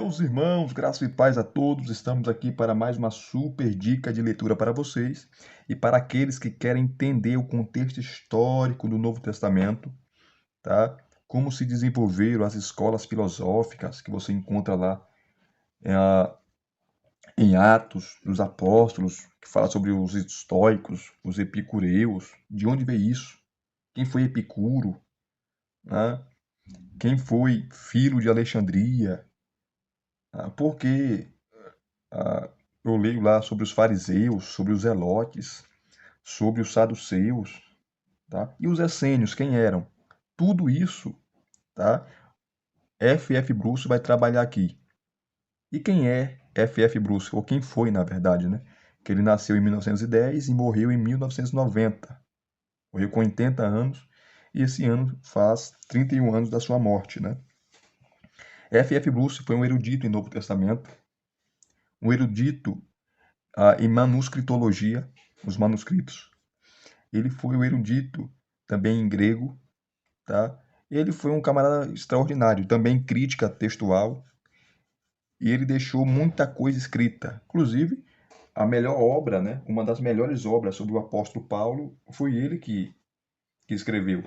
Meus irmãos, graça e paz a todos, estamos aqui para mais uma super dica de leitura para vocês e para aqueles que querem entender o contexto histórico do Novo Testamento, tá? Como se desenvolveram as escolas filosóficas que você encontra lá eh, em Atos dos Apóstolos, que fala sobre os estoicos, os epicureus, de onde veio isso? Quem foi Epicuro, né? Quem foi Filo de Alexandria? Por que Ah, eu leio lá sobre os fariseus, sobre os zelotes, sobre os saduceus, tá? E os essênios, quem eram? Tudo isso, tá? F.F. Bruce vai trabalhar aqui. E quem é F.F. Bruce? Ou quem foi, na verdade, né? Que ele nasceu em 1910 e morreu em 1990. Morreu com 80 anos e esse ano faz 31 anos da sua morte, né? F.F. Bruce foi um erudito em Novo Testamento, um erudito em manuscritologia, os manuscritos. Ele foi um erudito também em grego, tá? Ele foi um camarada extraordinário, também crítica textual, e ele deixou muita coisa escrita. Inclusive, a melhor obra, né? Uma das melhores obras sobre o apóstolo Paulo, foi ele que escreveu,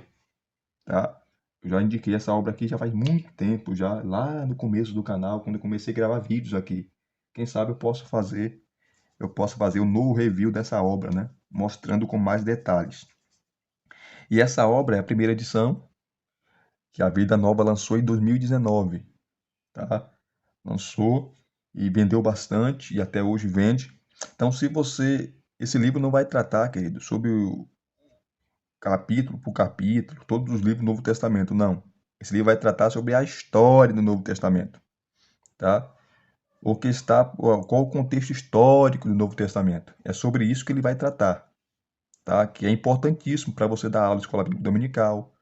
tá? Eu já indiquei essa obra aqui já faz muito tempo, já lá no começo do canal, quando eu comecei a gravar vídeos aqui. Quem sabe eu posso fazer um novo review dessa obra, né? Mostrando com mais detalhes. E essa obra é a primeira edição, que a Vida Nova lançou em 2019, tá? Lançou e vendeu bastante e até hoje vende. Então, esse livro não vai tratar, querido, sobre o capítulo por capítulo, todos os livros do Novo Testamento, não. Esse livro vai tratar sobre a história do Novo Testamento, tá? Qual o contexto histórico do Novo Testamento? É sobre isso que ele vai tratar, tá? Que é importantíssimo para você dar aula de escola bíblica dominical,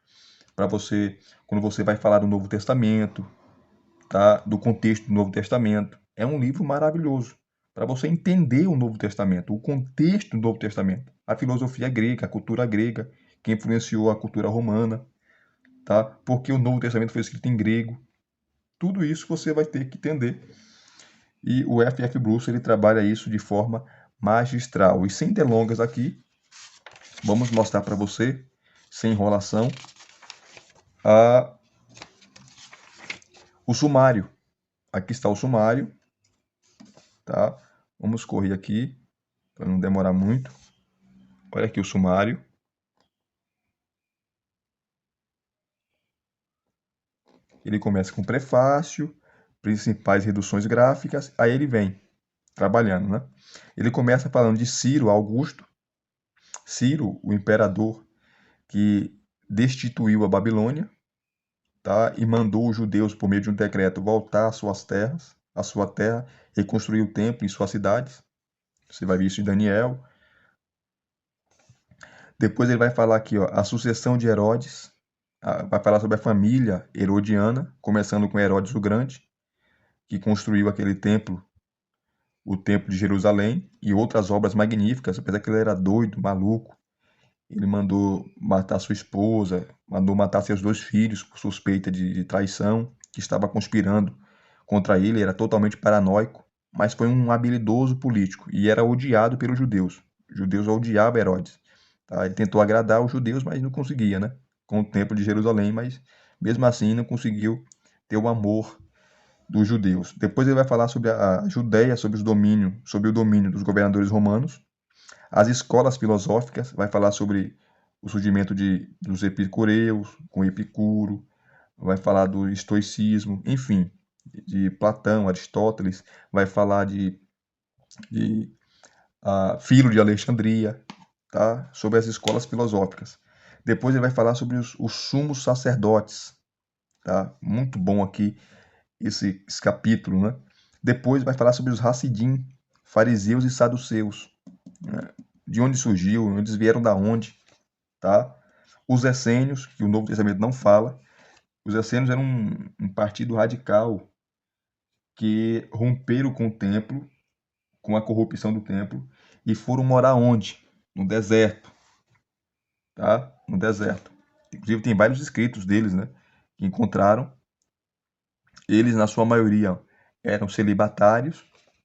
para você, quando você vai falar do Novo Testamento, tá? Do contexto do Novo Testamento. É um livro maravilhoso para você entender o Novo Testamento, o contexto do Novo Testamento, a filosofia grega, a cultura grega, que influenciou a cultura romana, tá? Porque o Novo Testamento foi escrito em grego. Tudo isso você vai ter que entender. E o F.F. Bruce ele trabalha isso de forma magistral. E sem delongas aqui, vamos mostrar para você, sem enrolação, a o sumário. Aqui está o sumário, tá? Vamos correr aqui para não demorar muito. Olha aqui o sumário. Ele começa com prefácio, principais reduções gráficas, aí ele vem trabalhando, né? Ele começa falando de Ciro Augusto, Ciro, o imperador que destituiu a Babilônia, tá? E mandou os judeus, por meio de um decreto, voltar às suas terras, à sua terra, reconstruir o templo em suas cidades. Você vai ver isso em Daniel. Depois ele vai falar aqui, ó, a sucessão de Herodes, vai falar sobre a família herodiana, começando com Herodes o Grande, que construiu aquele templo, o Templo de Jerusalém, e outras obras magníficas, apesar que ele era doido, maluco. Ele mandou matar sua esposa, mandou matar seus dois filhos por suspeita de traição, que estava conspirando contra ele, era totalmente paranoico, mas foi um habilidoso político e era odiado pelos judeus. Os judeus odiavam Herodes. Tá? Ele tentou agradar os judeus, mas não conseguia, né? Com o Templo de Jerusalém, mas mesmo assim não conseguiu ter o amor dos judeus. Depois ele vai falar sobre a Judéia, sobre o domínio dos governadores romanos. As escolas filosóficas, vai falar sobre o surgimento dos epicureus, com Epicuro, vai falar do estoicismo, enfim, de Platão, Aristóteles, vai falar de Filo de Alexandria, tá? Sobre as escolas filosóficas. Depois ele vai falar sobre os sumos sacerdotes, tá? Muito bom aqui esse capítulo, né? Depois vai falar sobre os Hassidim, fariseus e saduceus, né? De onde surgiu, onde eles vieram da onde, tá? Os essênios, que o Novo Testamento não fala. Os essênios eram um partido radical que romperam com o templo, com a corrupção do templo, e foram morar onde? No deserto, tá? No deserto. Inclusive tem vários escritos deles, né? Que encontraram. Eles, na sua maioria, eram celibatários,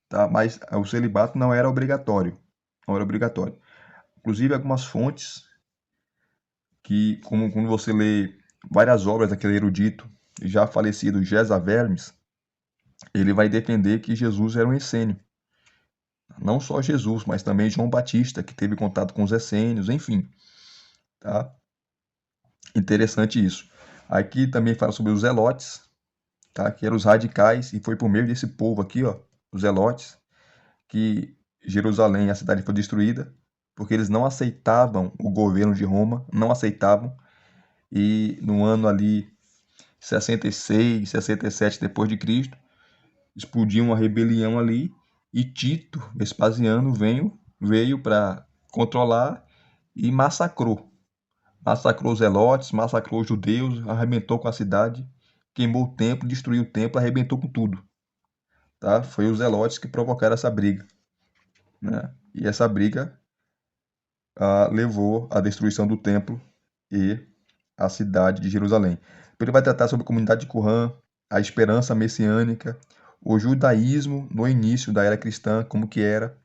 tá? Mas o celibato não era obrigatório. Não era obrigatório. Inclusive, algumas fontes que, como quando você lê várias obras daquele erudito já falecido Gesa Vermes, ele vai defender que Jesus era um essênio. Não só Jesus, mas também João Batista, que teve contato com os essênios, enfim. Tá? Interessante isso. Aqui também fala sobre os zelotes, tá? Que eram os radicais, e foi por meio desse povo aqui, ó, os zelotes, que Jerusalém, a cidade, foi destruída, porque eles não aceitavam o governo de Roma, não aceitavam, e no ano ali 66, 67 depois de Cristo, explodiu uma rebelião ali, e Tito, Vespasiano, veio para controlar e massacrou. Massacrou os zelotes, massacrou os judeus, arrebentou com a cidade, queimou o templo, destruiu o templo, arrebentou com tudo. Tá? Foi os zelotes que provocaram essa briga. Né? E essa briga levou à destruição do templo e a cidade de Jerusalém. Ele vai tratar sobre a comunidade de Qumran, a esperança messiânica, o judaísmo no início da era cristã, como que era.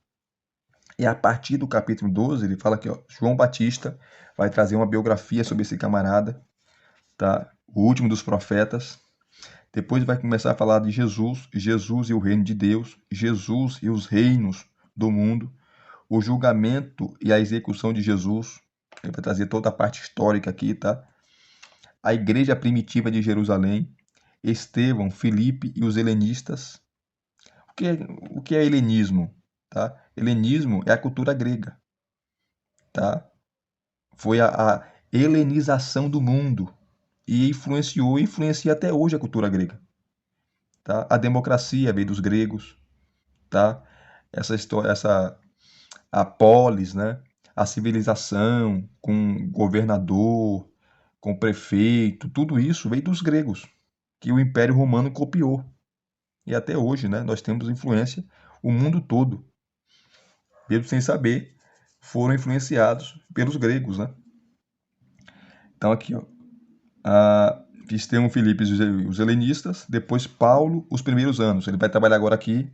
E a partir do capítulo 12, ele fala que ó, João Batista vai trazer uma biografia sobre esse camarada, tá? O último dos profetas. Depois vai começar a falar de Jesus, Jesus e o reino de Deus, Jesus e os reinos do mundo, o julgamento e a execução de Jesus. Ele vai trazer toda a parte histórica aqui, tá? A igreja primitiva de Jerusalém, Estevão, Filipe e os helenistas. O que é helenismo? Tá? Helenismo é a cultura grega. Tá? Foi a helenização do mundo e influenciou e influencia até hoje a cultura grega. Tá? A democracia veio dos gregos. Tá? Essa história, a polis, né? A civilização com governador, com prefeito, tudo isso veio dos gregos, que o Império Romano copiou. E até hoje, né, nós temos influência, o mundo todo, mesmo sem saber, foram influenciados pelos gregos, né? Então aqui, ó, Estevão, Filipe, os helenistas, depois Paulo, os primeiros anos. Ele vai trabalhar agora aqui,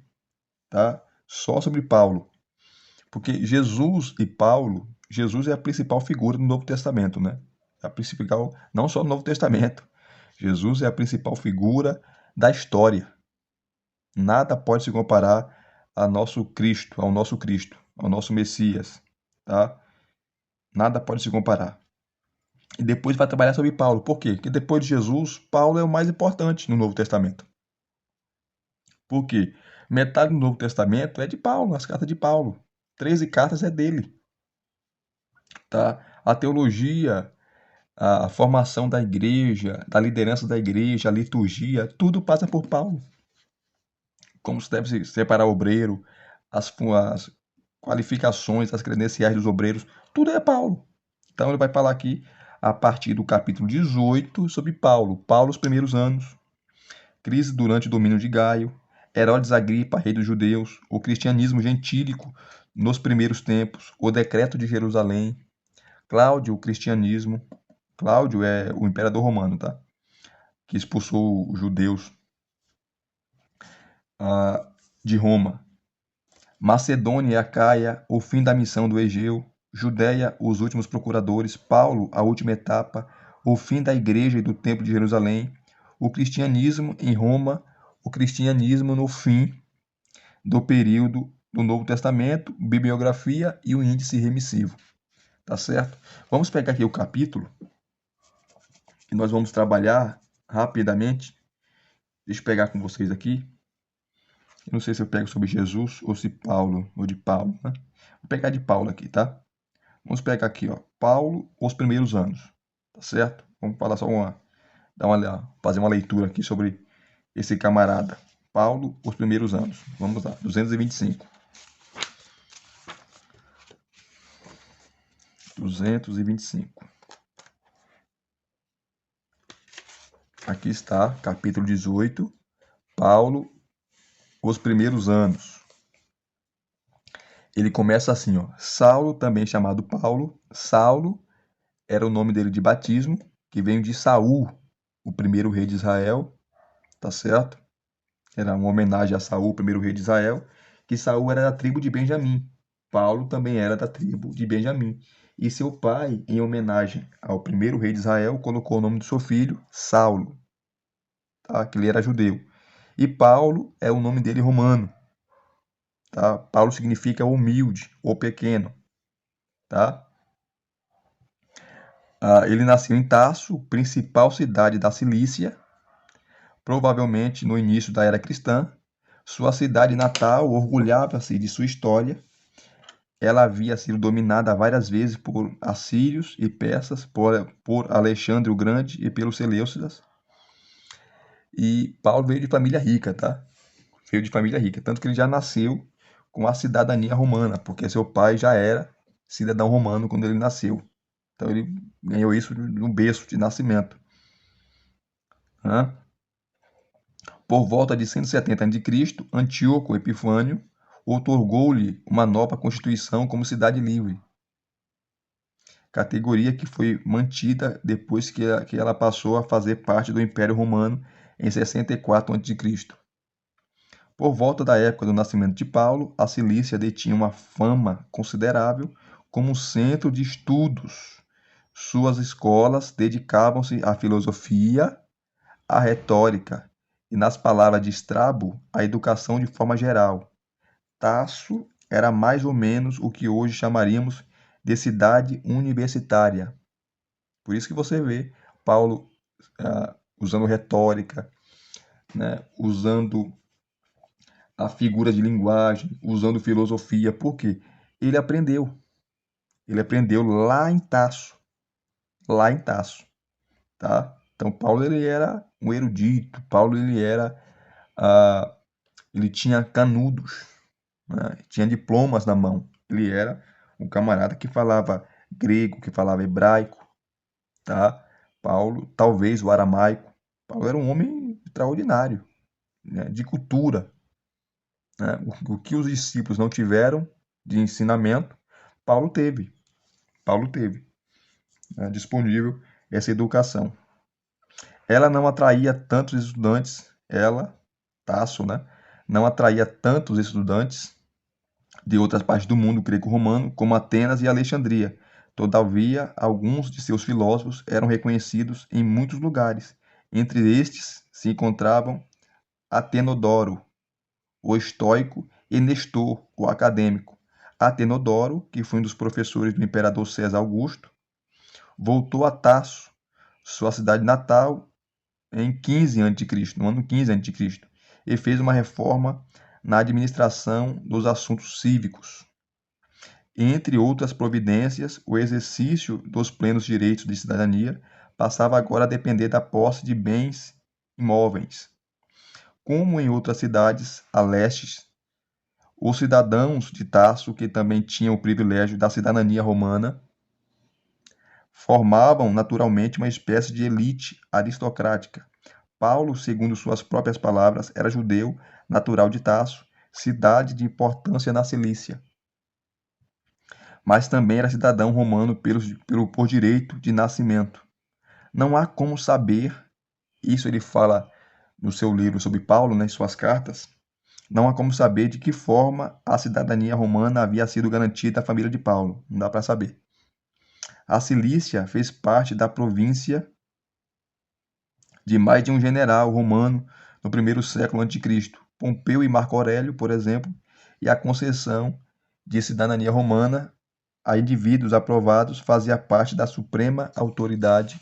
tá? Só sobre Paulo, porque Jesus e Paulo, Jesus é a principal figura do Novo Testamento, né? A principal, não só no Novo Testamento, Jesus é a principal figura da história. Nada pode se comparar ao nosso Cristo, ao nosso Messias, tá? Nada pode se comparar. E depois vai trabalhar sobre Paulo. Por quê? Porque depois de Jesus, Paulo é o mais importante no Novo Testamento. Por quê? Metade do Novo Testamento é de Paulo, as cartas de Paulo. 13 cartas é dele, tá? A teologia, a formação da igreja, da liderança da igreja, a liturgia, tudo passa por Paulo. Como se deve separar o obreiro, as qualificações, as credenciais dos obreiros, tudo é Paulo. Então ele vai falar aqui a partir do capítulo 18 sobre Paulo. Paulo, os primeiros anos, crise durante o domínio de Gaio, Herodes Agripa, rei dos judeus, o cristianismo gentílico nos primeiros tempos, o decreto de Jerusalém, Cláudio, o cristianismo. Cláudio é o imperador romano, tá? Que expulsou os judeus de Roma. Macedônia e Acaia, o fim da missão do Egeu, Judéia, os últimos procuradores, Paulo, a última etapa, o fim da igreja e do templo de Jerusalém, o cristianismo em Roma, o cristianismo no fim do período do Novo Testamento, bibliografia e o índice remissivo. Tá certo? Vamos pegar aqui o capítulo que nós vamos trabalhar rapidamente. Deixa eu pegar com vocês aqui. Eu não sei se eu pego sobre Jesus ou se Paulo, ou de Paulo, né? Vou pegar de Paulo aqui, tá? Vamos pegar aqui, ó, Paulo, os primeiros anos, tá certo? Vamos falar só fazer uma leitura aqui sobre esse camarada. Paulo, os primeiros anos. Vamos lá, 225. 225. Aqui está, capítulo 18, Paulo, os primeiros anos. Ele começa assim, ó. Saulo, também chamado Paulo. Saulo era o nome dele de batismo, que veio de Saul, o primeiro rei de Israel, tá certo? era uma homenagem a Saul, o primeiro rei de Israel, que Saul era da tribo de Benjamim. Paulo também era da tribo de Benjamim. E seu pai, em homenagem ao primeiro rei de Israel, colocou o nome do seu filho Saulo, tá? Que ele era judeu. E Paulo é o nome dele romano, tá? Paulo significa humilde ou pequeno, tá? Ele nasceu em Tarso, principal cidade da Cilícia, provavelmente no início da era cristã. Sua cidade natal orgulhava-se de sua história. Ela havia sido dominada várias vezes por assírios e persas, por Alexandre o Grande e pelos seleucidas. E Paulo veio de família rica, tá? Veio de família rica, tanto que ele já nasceu com a cidadania romana, porque seu pai já era cidadão romano quando ele nasceu. Então ele ganhou isso no berço de nascimento, né? Por volta de 170 a.C., Antíoco Epifânio outorgou-lhe uma nova constituição como cidade livre, categoria que foi mantida depois que ela passou a fazer parte do Império Romano em 64 a.C. Por volta da época do nascimento de Paulo, a Cilícia detinha uma fama considerável como centro de estudos. Suas escolas dedicavam-se à filosofia, à retórica e, nas palavras de Strabo, à educação de forma geral. Tasso era mais ou menos o que hoje chamaríamos de cidade universitária. Por isso que você vê Paulo usando retórica, né, usando a figura de linguagem, usando filosofia. Por quê? Ele aprendeu. Ele aprendeu lá em Tasso, tá? Então Paulo ele era um erudito. Paulo ele tinha canudos, né? Tinha diplomas na mão. Ele era um camarada que falava grego, que falava hebraico, tá? Paulo, talvez o aramaico. Paulo era um homem extraordinário, né? De cultura, né? O que os discípulos não tiveram de ensinamento, Paulo teve. Paulo teve, né, disponível essa educação. Ela não atraía tantos estudantes, Tasso, né, não atraía tantos estudantes de outras partes do mundo greco-romano, como Atenas e Alexandria. Todavia, alguns de seus filósofos eram reconhecidos em muitos lugares. Entre estes se encontravam Atenodoro, o estoico, e Nestor, o acadêmico. Atenodoro, que foi um dos professores do imperador César Augusto, voltou a Tarso, sua cidade natal, em 15 a.C., no ano 15 a.C., e fez uma reforma na administração dos assuntos cívicos. Entre outras providências, o exercício dos plenos direitos de cidadania passava agora a depender da posse de bens imóveis. Como em outras cidades a leste, os cidadãos de Tarso, que também tinham o privilégio da cidadania romana, formavam naturalmente uma espécie de elite aristocrática. Paulo, segundo suas próprias palavras, era judeu, natural de Tarso, cidade de importância na Cilícia, mas também era cidadão romano por direito de nascimento. Não há como saber, isso ele fala no seu livro sobre Paulo, né, em suas cartas, não há como saber de que forma a cidadania romana havia sido garantida à família de Paulo. Não dá para saber. A Cilícia fez parte da província de mais de um general romano no primeiro século a.C. Pompeu e Marco Aurélio, por exemplo, e a concessão de cidadania romana a indivíduos aprovados fazia parte da suprema autoridade,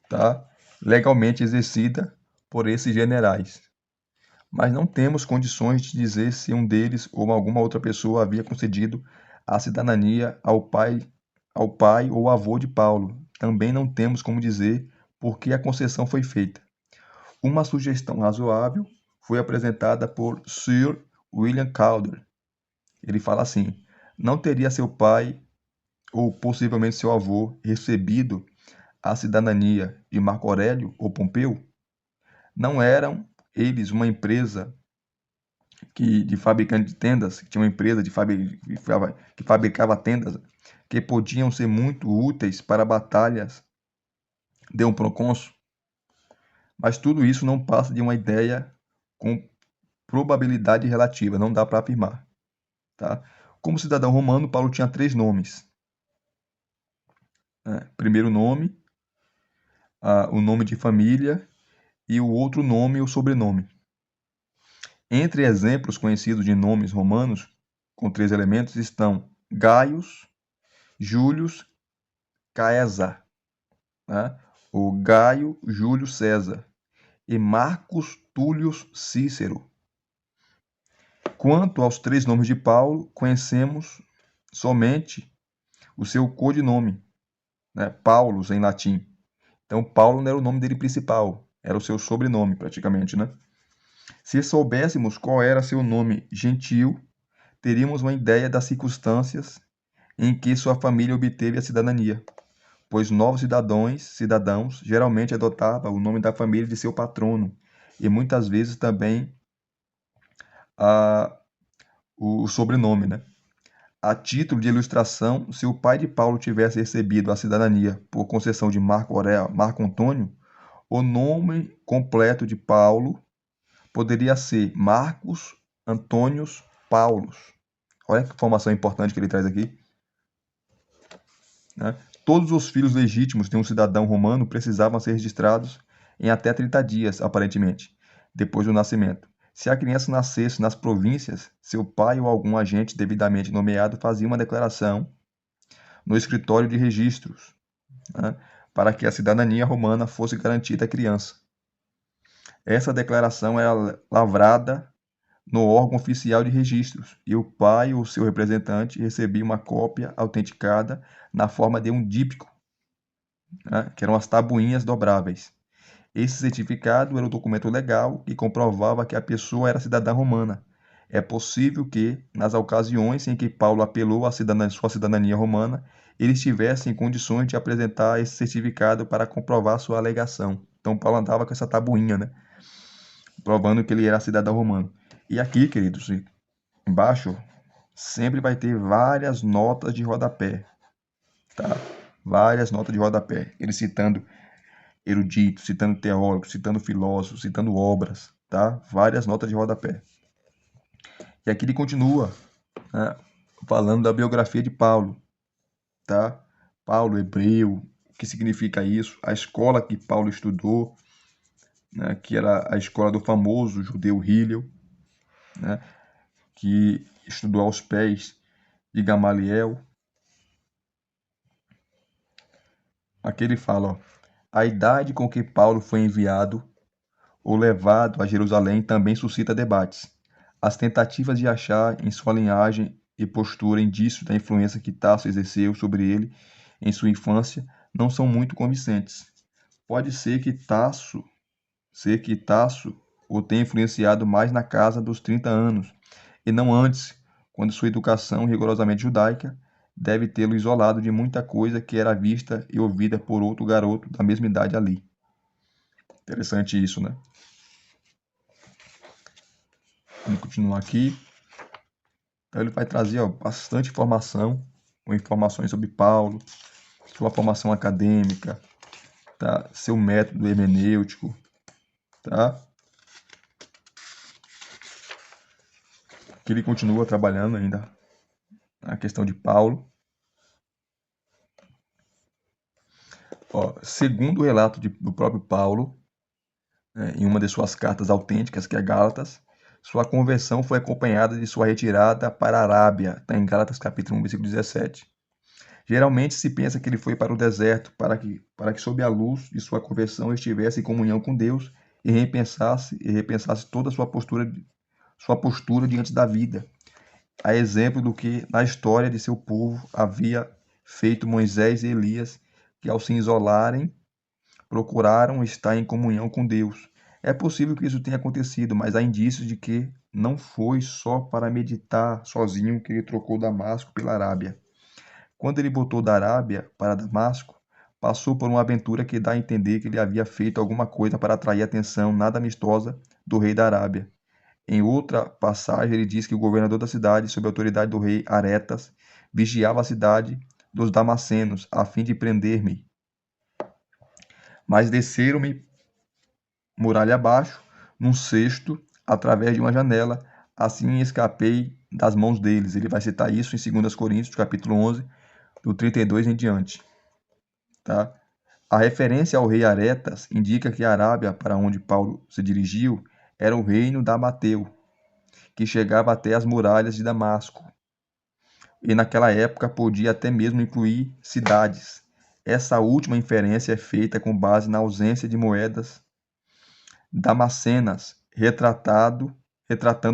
tá, legalmente exercida por esses generais. Mas não temos condições de dizer se um deles ou alguma outra pessoa havia concedido a cidadania ao pai ou avô de Paulo. Também não temos como dizer por que a concessão foi feita. Uma sugestão razoável foi apresentada por Sir William Calder. Ele fala assim: não teria seu pai ou possivelmente seu avô recebido a cidadania de Marco Aurélio ou Pompeu? Não eram eles uma empresa de fabricante de tendas, que tinha uma empresa que fabricava tendas que podiam ser muito úteis para batalhas de um procônsul? Mas tudo isso não passa de uma ideia com probabilidade relativa, não dá para afirmar. Tá? Como cidadão romano, Paulo tinha 3 nomes. Né? Primeiro nome, o nome de família e o outro nome ou sobrenome. Entre exemplos conhecidos de nomes romanos com 3 elementos estão Gaius, Július, Caesar, né? O Gaio Júlio César e Marcus Túlius Cícero. Quanto aos 3 nomes de Paulo, conhecemos somente o seu codinome, né? Paulus em latim. Então, Paulo não era o nome dele principal, era o seu sobrenome, praticamente, né? Se soubéssemos qual era seu nome gentil, teríamos uma ideia das circunstâncias em que sua família obteve a cidadania, pois novos cidadãos geralmente adotavam o nome da família de seu patrono e muitas vezes também a, o sobrenome, né? A título de ilustração, se o pai de Paulo tivesse recebido a cidadania por concessão de Marco Antônio, o nome completo de Paulo poderia ser Marcos Antônios Paulos. Olha que informação importante que ele traz aqui. Né? Todos os filhos legítimos de um cidadão romano precisavam ser registrados em até 30 dias, aparentemente, depois do nascimento. Se a criança nascesse nas províncias, seu pai ou algum agente devidamente nomeado fazia uma declaração no escritório de registros, né, para que a cidadania romana fosse garantida à criança. Essa declaração era lavrada no órgão oficial de registros, e o pai ou seu representante recebia uma cópia autenticada na forma de um díptico, né, que eram as tabuinhas dobráveis. Esse certificado era o documento legal que comprovava que a pessoa era cidadã romana. É possível que, nas ocasiões em que Paulo apelou à sua cidadania romana, ele estivesse em condições de apresentar esse certificado para comprovar sua alegação. Então, Paulo andava com essa tabuinha, né, provando que ele era cidadão romano. E aqui, queridos, embaixo, sempre vai ter várias notas de rodapé, tá? Várias notas de rodapé. Ele citando eruditos, citando teólogos, citando filósofos, citando obras, tá? Várias notas de rodapé. E aqui ele continua, né, falando da biografia de Paulo, tá? Paulo, hebreu, o que significa isso? A escola que Paulo estudou, né, que era a escola do famoso judeu Hillel, né, que estudou aos pés de Gamaliel. Aqui ele fala, ó, a idade com que Paulo foi enviado ou levado a Jerusalém também suscita debates. As tentativas de achar em sua linhagem e postura indícios da influência que Tasso exerceu sobre ele em sua infância não são muito convincentes. Pode ser que Tasso o tenha influenciado mais na casa dos 30 anos, e não antes, quando sua educação rigorosamente judaica deve tê-lo isolado de muita coisa que era vista e ouvida por outro garoto da mesma idade ali. Interessante isso, né? Vamos continuar aqui. Então ele vai trazer, ó, bastante informação, com informações sobre Paulo, sua formação acadêmica, tá? Seu método hermenêutico, tá? Que ele continua trabalhando ainda na questão de Paulo. Ó, segundo o relato do próprio Paulo, né, em uma de suas cartas autênticas, que é Gálatas, sua conversão foi acompanhada de sua retirada para a Arábia, está em Gálatas capítulo 1, versículo 17. Geralmente se pensa que ele foi para o deserto para que sob a luz de sua conversão estivesse em comunhão com Deus e repensasse toda a sua postura diante da vida. A exemplo do que na história de seu povo havia feito Moisés e Elias, que ao se isolarem procuraram estar em comunhão com Deus. É possível que isso tenha acontecido, mas há indícios de que não foi só para meditar sozinho que ele trocou Damasco pela Arábia. Quando ele voltou da Arábia para Damasco, passou por uma aventura que dá a entender que ele havia feito alguma coisa para atrair a atenção nada amistosa do rei da Arábia. Em outra passagem, ele diz que o governador da cidade, sob a autoridade do rei Aretas, vigiava a cidade dos Damascenos, a fim de prender-me. Mas desceram-me muralha abaixo, num cesto, através de uma janela, assim escapei das mãos deles. Ele vai citar isso em 2 Coríntios, capítulo 11, do 32 em diante. Tá? A referência ao rei Aretas indica que a Arábia, para onde Paulo se dirigiu, era o reino da Amateu, que chegava até as muralhas de Damasco, e naquela época podia até mesmo incluir cidades. Essa última inferência é feita com base na ausência de moedas damascenas, retratando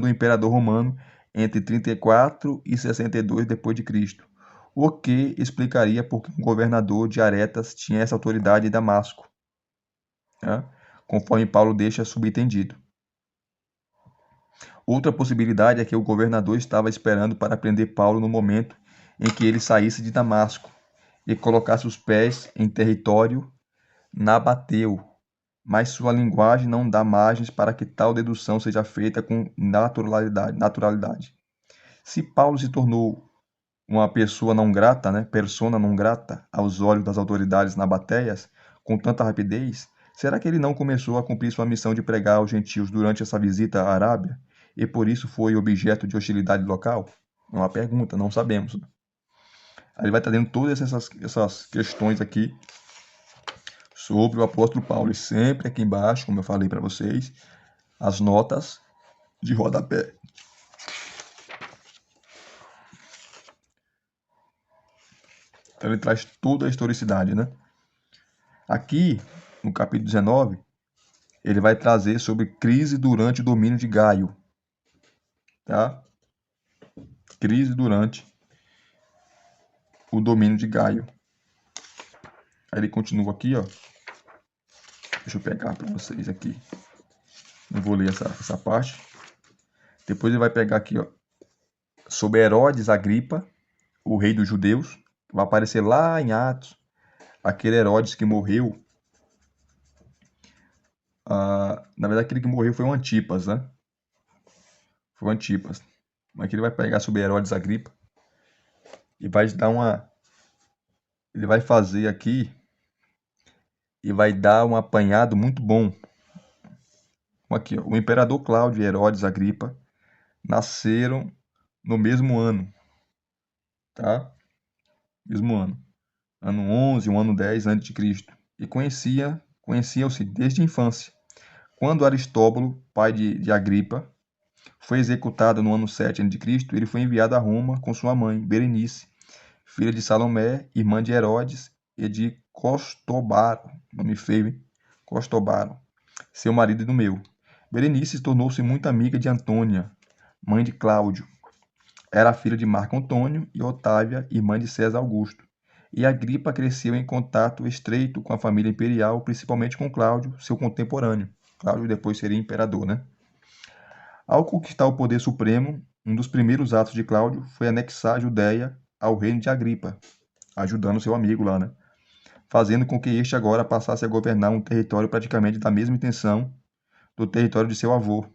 o imperador romano entre 34 e 62 d.C., o que explicaria por que o governador de Aretas tinha essa autoridade em Damasco, né? Conforme Paulo deixa subentendido. Outra possibilidade é que o governador estava esperando para prender Paulo no momento em que ele saísse de Damasco e colocasse os pés em território nabateu, mas sua linguagem não dá margens para que tal dedução seja feita com naturalidade. Se Paulo se tornou uma pessoa não grata, né, persona não grata, aos olhos das autoridades nabatéias, com tanta rapidez, será que ele não começou a cumprir sua missão de pregar aos gentios durante essa visita à Arábia, e por isso foi objeto de hostilidade local? É uma pergunta, não sabemos. Aí ele vai trazendo todas essas questões aqui sobre o apóstolo Paulo. E sempre aqui embaixo, como eu falei para vocês, as notas de rodapé. Então ele traz toda a historicidade, né? Aqui, no capítulo 19, ele vai trazer sobre crise durante o domínio de Gaio, tá? Crise durante o domínio de Gaio. Aí ele continua aqui, ó. Deixa eu pegar para vocês aqui. Não vou ler essa parte. Depois ele vai pegar aqui, ó, sobre Herodes Agripa, o rei dos judeus. Vai aparecer lá em Atos, aquele Herodes que morreu. Na verdade, aquele que morreu foi o Antipas, né? Foi o Antipas. Mas aqui ele vai pegar sobre Herodes Agripa e vai dar uma. Ele vai fazer aqui e vai dar um apanhado muito bom. Aqui, ó, o imperador Cláudio e Herodes Agripa nasceram no mesmo ano, tá? Mesmo ano. Ano 11, um ano 10 a.C. E conheciam-se desde a infância. Quando Aristóbulo, pai de Agripa, foi executado no ano 7 a.C., ele foi enviado a Roma com sua mãe, Berenice, filha de Salomé, irmã de Herodes e de Costobaro, nome feio, hein? Costobaro, seu marido e do meu. Berenice tornou-se muito amiga de Antônia, mãe de Cláudio. Era filha de Marco Antônio e Otávia, irmã de César Augusto. E Agripa cresceu em contato estreito com a família imperial, principalmente com Cláudio, seu contemporâneo. Cláudio depois seria imperador, né? Ao conquistar o poder supremo, um dos primeiros atos de Cláudio foi anexar a Judéia ao reino de Agripa, ajudando seu amigo lá, né? Fazendo com que este agora passasse a governar um território praticamente da mesma extensão do território de seu avô,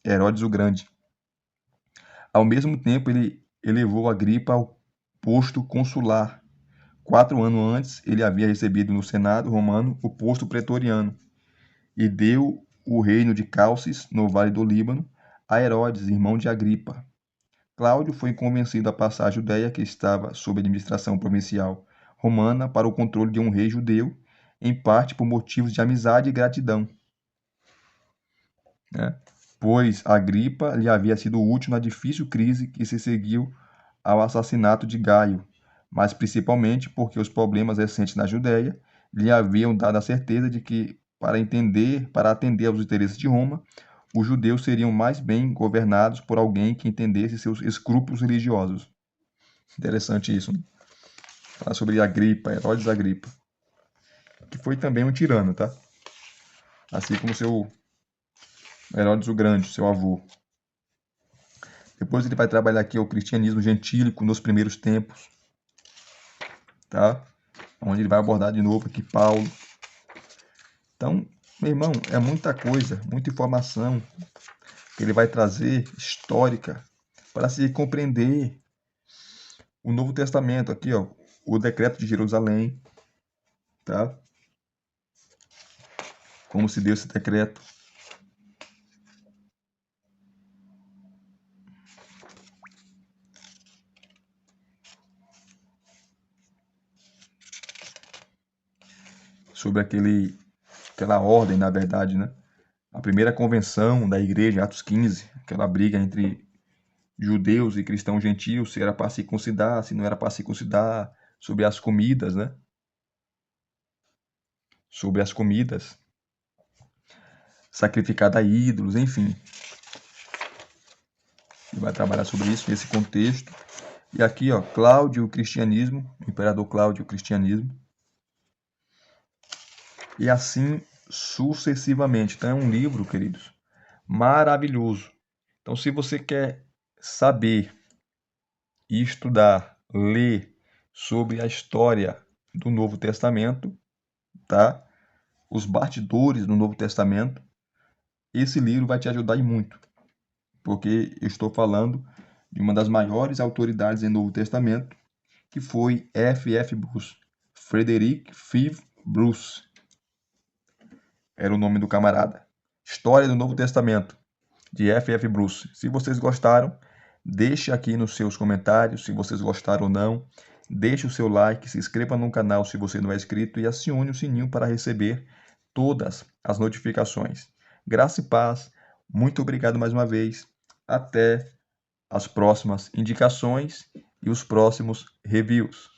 Herodes o Grande. Ao mesmo tempo, ele elevou Agripa ao posto consular. 4 anos antes, ele havia recebido no Senado romano o posto pretoriano e deu o reino de Calcis, no Vale do Líbano, a Herodes, irmão de Agripa. Cláudio foi convencido a passar a Judéia, que estava sob administração provincial romana, para o controle de um rei judeu, em parte por motivos de amizade e gratidão, né? Pois Agripa lhe havia sido útil na difícil crise que se seguiu ao assassinato de Gaio, mas principalmente porque os problemas recentes na Judéia lhe haviam dado a certeza de que, para atender aos interesses de Roma, os judeus seriam mais bem governados por alguém que entendesse seus escrúpulos religiosos. Interessante isso, né? Falar sobre Agripa, Herodes Agripa, que foi também um tirano, tá? Assim como seu Herodes o Grande, seu avô. Depois ele vai trabalhar aqui o cristianismo gentílico nos primeiros tempos, tá? Onde ele vai abordar de novo aqui Paulo. Então, meu irmão, é muita coisa, muita informação que ele vai trazer histórica para se compreender o Novo Testamento aqui, ó, o decreto de Jerusalém, tá? Como se deu esse decreto, sobre aquela ordem, na verdade, né? A primeira convenção da igreja, Atos 15, aquela briga entre judeus e cristãos gentios, se era para circuncidar, se não era para circuncidar, sobre as comidas, né? Sobre as comidas, sacrificada a ídolos, enfim. Ele vai trabalhar sobre isso nesse contexto. E aqui, ó, Cláudio, o cristianismo, o imperador Cláudio, o cristianismo. E assim sucessivamente. Então é um livro, queridos, maravilhoso. Então, se você quer saber e estudar, ler sobre a história do Novo Testamento, tá? Os bastidores do Novo Testamento, esse livro vai te ajudar e muito, porque eu estou falando de uma das maiores autoridades em Novo Testamento, que foi F.F. Bruce, Frederick Five Bruce, era o nome do camarada. História do Novo Testamento, de F.F. Bruce. Se vocês gostaram, deixe aqui nos seus comentários se vocês gostaram ou não. Deixe o seu like, se inscreva no canal se você não é inscrito e acione o sininho para receber todas as notificações. Graça e paz. Muito obrigado mais uma vez. Até as próximas indicações e os próximos reviews.